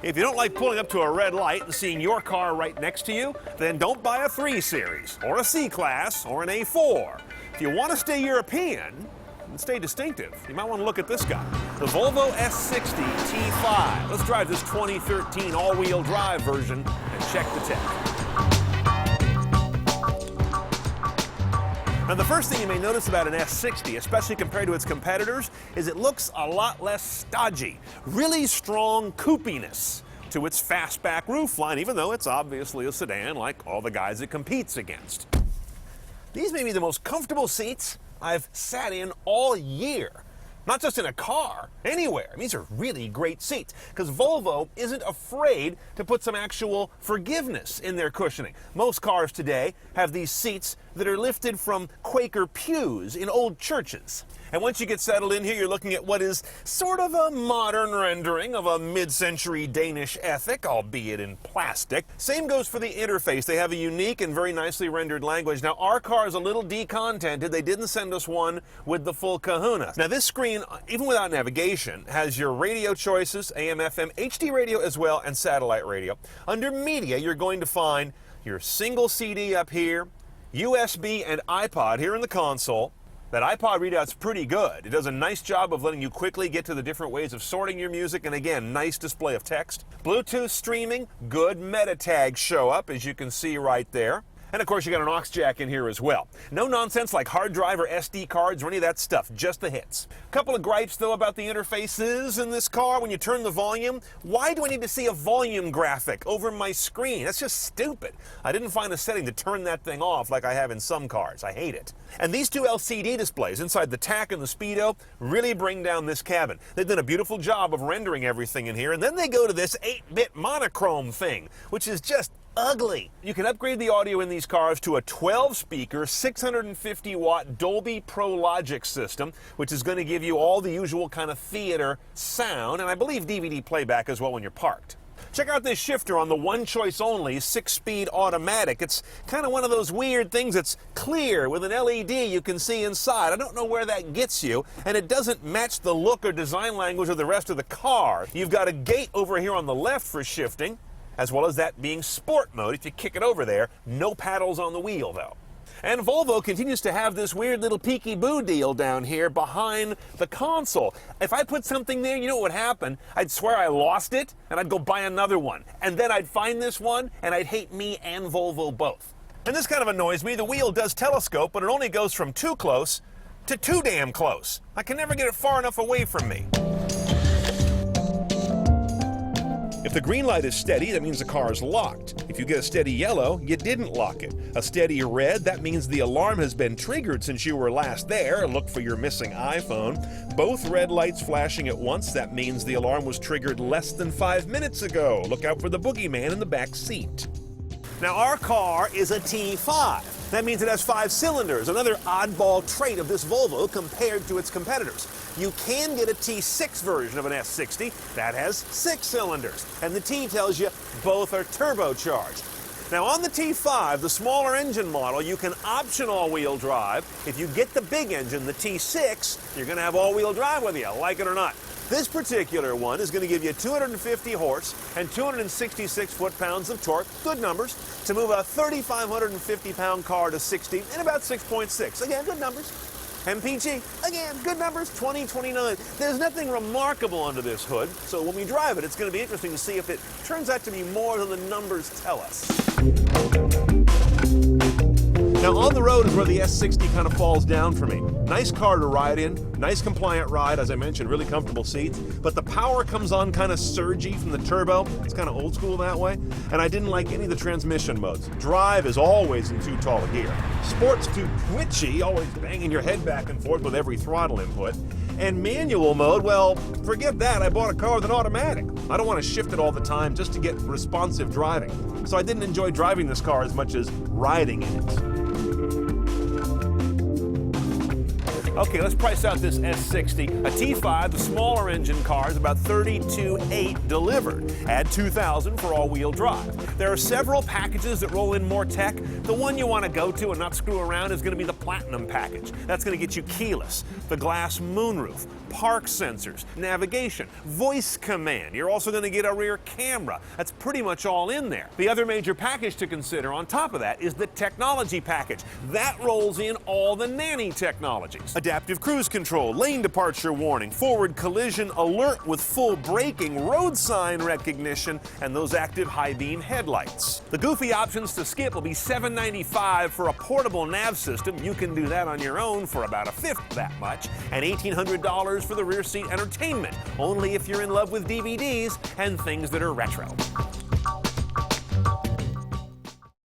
If you don't like pulling up to a red light and seeing your car right next to you, then don't buy a 3 Series, or a C-Class, or an A4. If you want to stay European and stay distinctive, you might want to look at this guy, the Volvo S60 T5. Let's drive this 2013 all-wheel drive version and check the tech. Now, the first thing you may notice about an S60, especially compared to its competitors, is it looks a lot less stodgy. Really strong coupiness to its fastback roofline, even though it's obviously a sedan like all the guys it competes against. These may be the most comfortable seats I've sat in all year. Not just in a car, anywhere. I mean, these are really great seats because Volvo isn't afraid to put some actual forgiveness in their cushioning. Most cars today have these seats that are lifted from Quaker pews in old churches. And once you get settled in here, you're looking at what is sort of a modern rendering of a mid-century Danish ethic, albeit in plastic. Same goes for the interface. They have a unique and very nicely rendered language. Now, our car is a little decontented. They didn't send us one with the full kahuna. Now, this screen, even without navigation, has your radio choices, AM, FM, HD radio as well, and satellite radio. Under media, you're going to find your single CD up here, USB and iPod here in the console. That iPod readout's pretty good. It does a nice job of letting you quickly get to the different ways of sorting your music, and again, nice display of text. Bluetooth streaming, good meta tags show up, as you can see right there. And of course, you got an aux jack in here as well. No nonsense like hard drive or SD cards or any of that stuff, just the hits. A couple of gripes though about the interfaces in this car. When you turn the volume, why do I need to see a volume graphic over my screen? That's just stupid. I didn't find a setting to turn that thing off like I have in some cars. I hate it. And these two LCD displays inside the TAC and the Speedo really bring down this cabin. They've done a beautiful job of rendering everything in here, and then they go to this 8-bit monochrome thing, which is just ugly. You can upgrade the audio in these cars to a 12-speaker, 650-watt Dolby Pro Logic system, which is going to give you all the usual kind of theater sound, and I believe DVD playback as well when you're parked. Check out this shifter on the one choice only 6-speed automatic. It's kind of one of those weird things that's clear with an LED you can see inside. I don't know where that gets you, and it doesn't match the look or design language of the rest of the car. You've got a gate over here on the left for shifting, as well as that being sport mode. If you kick it over there, no paddles on the wheel though. And Volvo continues to have this weird little peeky-boo deal down here behind the console. If I put something there, you know what would happen? I'd swear I lost it, and I'd go buy another one. And then I'd find this one, and I'd hate me and Volvo both. And this kind of annoys me. The wheel does telescope, but it only goes from too close to too damn close. I can never get it far enough away from me. If the green light is steady, that means the car is locked. If you get a steady yellow, you didn't lock it. A steady red, that means the alarm has been triggered since you were last there. Look for your missing iPhone. Both red lights flashing at once, that means the alarm was triggered less than 5 minutes ago. Look out for the boogeyman in the back seat. Now, our car is a T5. That means it has 5 cylinders, another oddball trait of this Volvo compared to its competitors. You can get a T6 version of an S60 that has 6 cylinders, and the T tells you both are turbocharged. Now, on the T5, the smaller engine model, you can option all-wheel drive. If you get the big engine, the T6, you're going to have all-wheel drive with you, like it or not. This particular one is going to give you 250 horse and 266 foot-pounds of torque, good numbers, to move a 3,550-pound car to 60 in about 6.6. Again, good numbers. MPG, again, good numbers, 2029. There's nothing remarkable under this hood, so when we drive it, it's going to be interesting to see if it turns out to be more than the numbers tell us. Now, on the road is where the S60 kind of falls down for me. Nice car to ride in, nice compliant ride, as I mentioned, really comfortable seats, but the power comes on kind of surgy from the turbo. It's kind of old school that way, and I didn't like any of the transmission modes. Drive is always in too tall a gear. Sport's too twitchy, always banging your head back and forth with every throttle input. And manual mode, well, forget that. I bought a car with an automatic. I don't want to shift it all the time just to get responsive driving. So I didn't enjoy driving this car as much as riding in it. Okay, let's price out this S60. A T5, the smaller engine car, is about $32,800 delivered. Add $2,000 for all-wheel drive. There are several packages that roll in more tech. The one you want to go to and not screw around is going to be the Platinum package. That's going to get you keyless, the glass moonroof, park sensors, navigation, voice command. You're also going to get a rear camera. That's pretty much all in there. The other major package to consider on top of that is the technology package. That rolls in all the nanny technologies. Adaptive cruise control, lane departure warning, forward collision alert with full braking, road sign recognition, and those active high beam headlights. The goofy options to skip will be $795 for a portable nav system. You can do that on your own for about a fifth that much, and $1,800 for the rear seat entertainment, only if you're in love with DVDs and things that are retro.